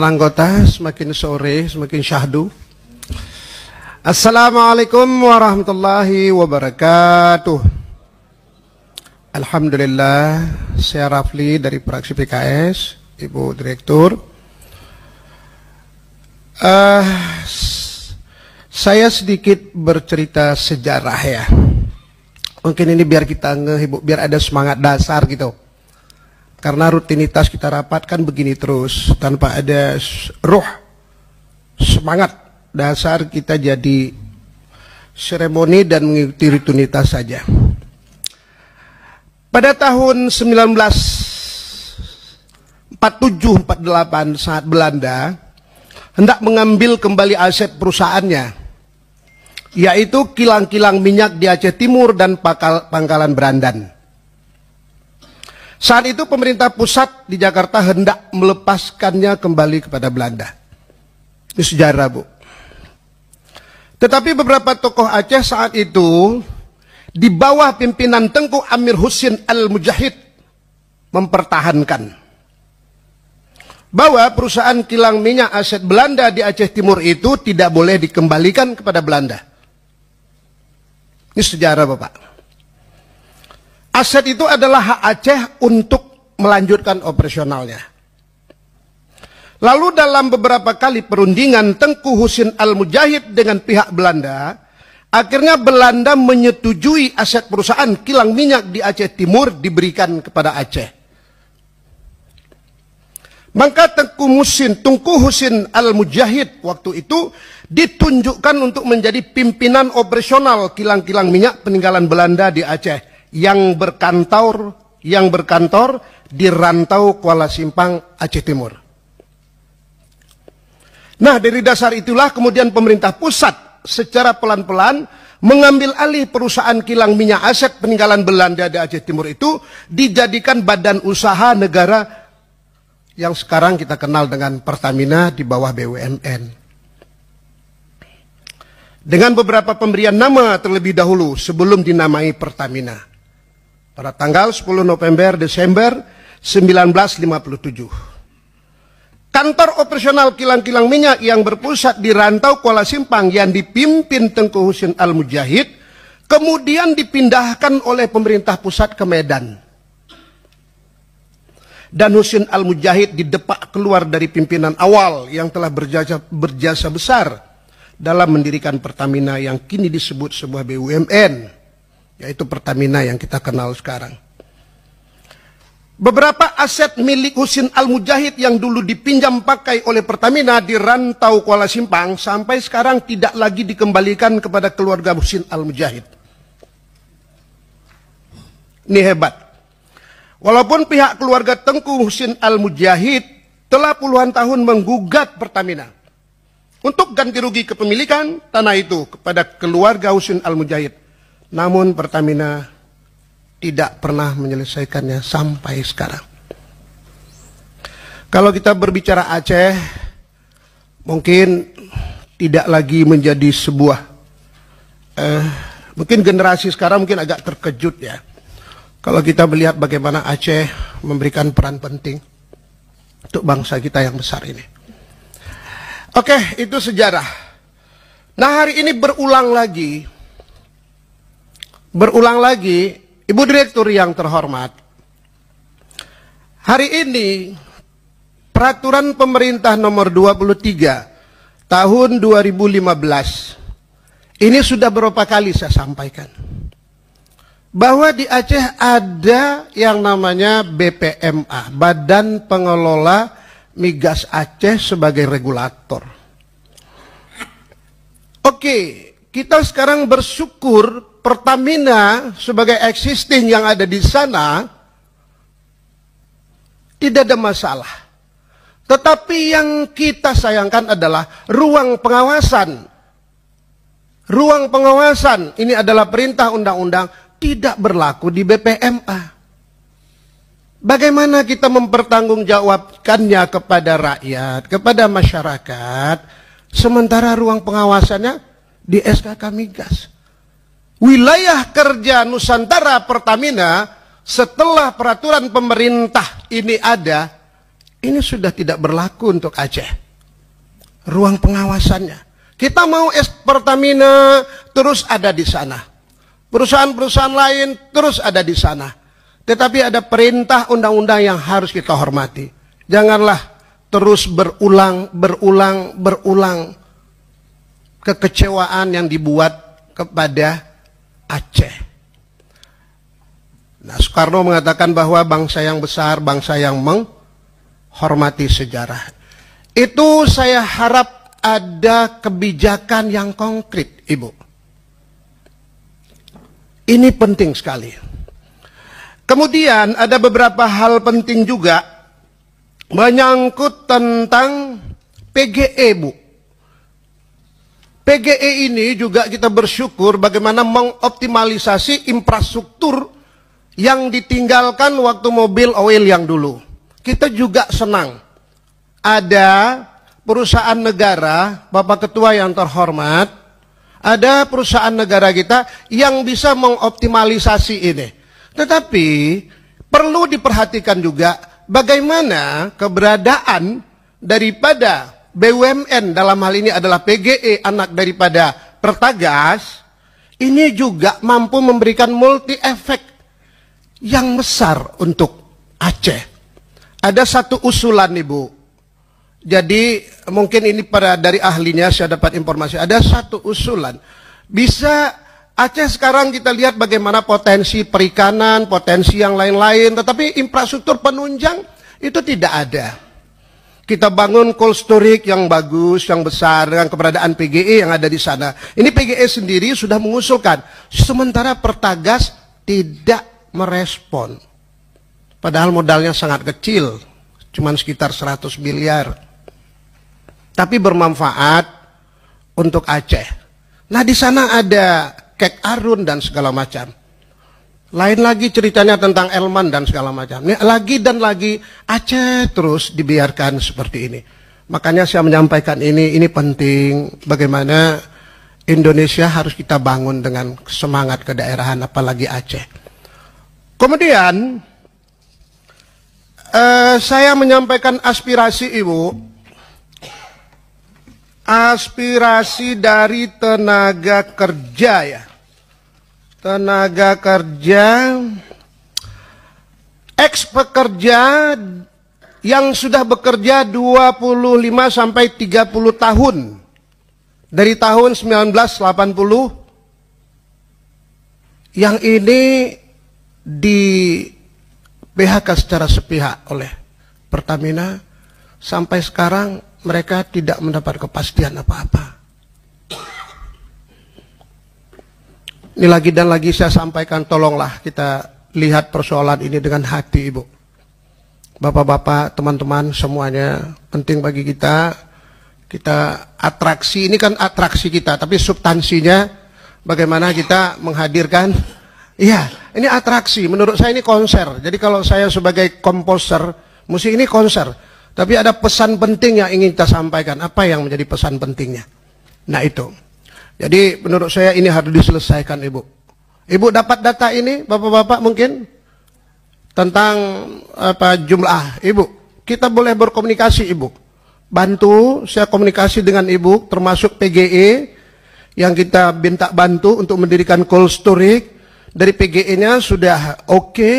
Anggota semakin sore semakin syahdu. Assalamualaikum warahmatullahi wabarakatuh. Alhamdulillah, saya Rafli dari fraksi PKS, Ibu Direktur. Saya sedikit bercerita sejarah ya. Mungkin ini biar kita ngehibur, biar ada semangat dasar gitu. Karena rutinitas kita rapat kan begini terus, tanpa ada ruh, semangat dasar kita jadi seremoni dan mengikuti rutinitas saja. Pada tahun 1947-48 saat Belanda hendak mengambil kembali aset perusahaannya, yaitu kilang-kilang minyak di Aceh Timur dan Pangkalan Berandan. Saat itu pemerintah pusat di Jakarta hendak melepaskannya kembali kepada Belanda. Ini sejarah, Bu. Tetapi beberapa tokoh Aceh saat itu di bawah pimpinan Tengku Amir Husin Al-Mujahid mempertahankan bahwa perusahaan kilang minyak aset Belanda di Aceh Timur itu tidak boleh dikembalikan kepada Belanda. Ini sejarah, Bapak. Aset itu adalah hak Aceh untuk melanjutkan operasionalnya. Lalu dalam beberapa kali perundingan Tengku Husin Al-Mujahid dengan pihak Belanda, akhirnya Belanda menyetujui aset perusahaan kilang minyak di Aceh Timur diberikan kepada Aceh. Maka Tengku Husin Al-Mujahid waktu itu ditunjukkan untuk menjadi pimpinan operasional kilang-kilang minyak peninggalan Belanda di Aceh yang berkantor di Rantau Kuala Simpang, Aceh Timur. Nah, dari dasar itulah kemudian pemerintah pusat secara pelan-pelan mengambil alih perusahaan kilang minyak aset peninggalan Belanda di Aceh Timur itu dijadikan badan usaha negara yang sekarang kita kenal dengan Pertamina di bawah BUMN. Dengan beberapa pemberian nama terlebih dahulu sebelum dinamai Pertamina. Pada tanggal 10 November Desember 1957. Kantor operasional kilang-kilang minyak yang berpusat di Rantau Kuala Simpang yang dipimpin Tengku Husin Al-Mujahid kemudian dipindahkan oleh pemerintah pusat ke Medan. Dan Husin Al-Mujahid didepak keluar dari pimpinan awal yang telah berjasa besar dalam mendirikan Pertamina yang kini disebut sebuah BUMN. Yaitu Pertamina yang kita kenal sekarang. Beberapa aset milik Husin Al-Mujahid yang dulu dipinjam pakai oleh Pertamina di Rantau Kuala Simpang sampai sekarang tidak lagi dikembalikan kepada keluarga Husin Al-Mujahid. Ini hebat. Walaupun pihak keluarga Tengku Husin Al-Mujahid telah puluhan tahun menggugat Pertamina untuk ganti rugi kepemilikan tanah itu kepada keluarga Husin Al-Mujahid. Namun Pertamina tidak pernah menyelesaikannya sampai sekarang. Kalau kita berbicara Aceh, mungkin tidak lagi menjadi sebuah, mungkin generasi sekarang mungkin agak terkejut ya. Kalau kita melihat bagaimana Aceh memberikan peran penting untuk bangsa kita yang besar ini. Oke, itu sejarah. Nah, hari ini berulang lagi, Ibu Direktur yang terhormat, hari ini Peraturan Pemerintah Nomor 23 Tahun 2015 ini sudah beberapa kali saya sampaikan bahwa di Aceh ada yang namanya BPMA, Badan Pengelola Migas Aceh sebagai regulator. Oke, kita sekarang bersyukur Pertamina sebagai existing yang ada di sana tidak ada masalah. Tetapi yang kita sayangkan adalah ruang pengawasan. Ruang pengawasan ini adalah perintah undang-undang tidak berlaku di BPMA. Bagaimana kita mempertanggungjawabkannya kepada rakyat, kepada masyarakat, sementara ruang pengawasannya di SKK Migas. Wilayah kerja Nusantara Pertamina setelah peraturan pemerintah ini ada, ini sudah tidak berlaku untuk Aceh. Ruang pengawasannya. Kita mau Pertamina terus ada di sana. Perusahaan-perusahaan lain terus ada di sana. Tetapi ada perintah undang-undang yang harus kita hormati. Janganlah terus berulang kekecewaan yang dibuat kepada Aceh. Nah, Soekarno mengatakan bahwa bangsa yang besar, bangsa yang menghormati sejarah. Itu saya harap ada kebijakan yang konkret, Ibu. Ini penting sekali. Kemudian ada beberapa hal penting juga menyangkut tentang PGE, Bu. PGE ini juga kita bersyukur bagaimana mengoptimalisasi infrastruktur yang ditinggalkan waktu mobil oil yang dulu. Kita juga senang ada perusahaan negara, Bapak Ketua yang terhormat, ada perusahaan negara kita yang bisa mengoptimalisasi ini. Tetapi perlu diperhatikan juga bagaimana keberadaan daripada BUMN dalam hal ini adalah PGE, anak daripada Pertagas, ini juga mampu memberikan multi efek yang besar untuk Aceh. Ada satu usulan, Ibu. Jadi mungkin ini dari ahlinya saya dapat informasi. Ada satu usulan. Bisa Aceh sekarang kita lihat bagaimana potensi perikanan, potensi yang lain-lain. Tetapi infrastruktur penunjang itu tidak ada. Kita bangun cold storage yang bagus, yang besar dengan keberadaan PGE yang ada di sana. Ini PGE sendiri sudah mengusulkan. Sementara Pertagas tidak merespon. Padahal modalnya sangat kecil, cuma sekitar 100 miliar. Tapi bermanfaat untuk Aceh. Nah, di sana ada Kek Arun dan segala macam. Lain lagi ceritanya tentang Elman dan segala macam. Ini lagi dan lagi Aceh terus dibiarkan seperti ini. Makanya saya menyampaikan ini penting bagaimana Indonesia harus kita bangun dengan semangat kedaerahan, apalagi Aceh. Kemudian saya menyampaikan aspirasi, Ibu, aspirasi dari tenaga kerja ya. Tenaga kerja, ex pekerja yang sudah bekerja 25 sampai 30 tahun dari tahun 1980 yang ini di PHK secara sepihak oleh Pertamina sampai sekarang mereka tidak mendapat kepastian apa-apa. Ini lagi dan lagi saya sampaikan, tolonglah kita lihat persoalan ini dengan hati, Ibu. Bapak-bapak, teman-teman semuanya, penting bagi kita. Kita atraksi, ini kan atraksi kita, tapi substansinya bagaimana kita menghadirkan. Iya, ini atraksi, menurut saya ini konser. Jadi kalau saya sebagai komposer, musik ini konser. Tapi ada pesan penting yang ingin kita sampaikan. Apa yang menjadi pesan pentingnya? Nah itu. Jadi menurut saya ini harus diselesaikan, Ibu. Ibu dapat data ini, Bapak-bapak mungkin? Tentang apa jumlah, Ibu. Kita boleh berkomunikasi, Ibu. Bantu, saya komunikasi dengan Ibu, termasuk PGE, yang kita minta bantu untuk mendirikan cold storage. Dari PGE-nya sudah oke,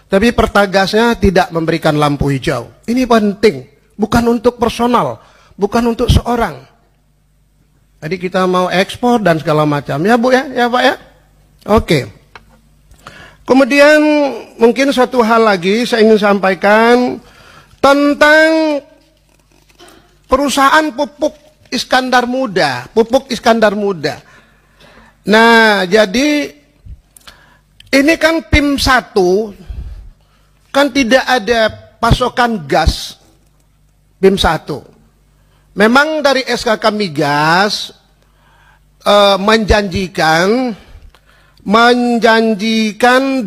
tapi Pertagasnya tidak memberikan lampu hijau. Ini penting, bukan untuk personal, bukan untuk seorang. Jadi kita mau ekspor dan segala macam. Ya Bu ya, ya Pak ya. Oke. Kemudian mungkin satu hal lagi saya ingin sampaikan tentang perusahaan pupuk Iskandar Muda. Pupuk Iskandar Muda. Nah jadi ini kan PIM 1 kan tidak ada pasokan gas PIM 1. Memang dari SKK Migas menjanjikan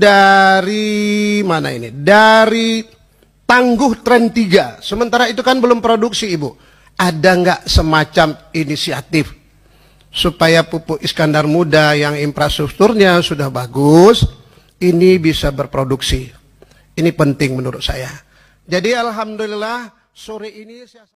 dari mana ini? Dari Tangguh Tren 3. Sementara itu kan belum produksi, Ibu. Ada nggak semacam inisiatif supaya pupuk Iskandar Muda yang infrastrukturnya sudah bagus ini bisa berproduksi? Ini penting menurut saya. Jadi alhamdulillah sore ini saya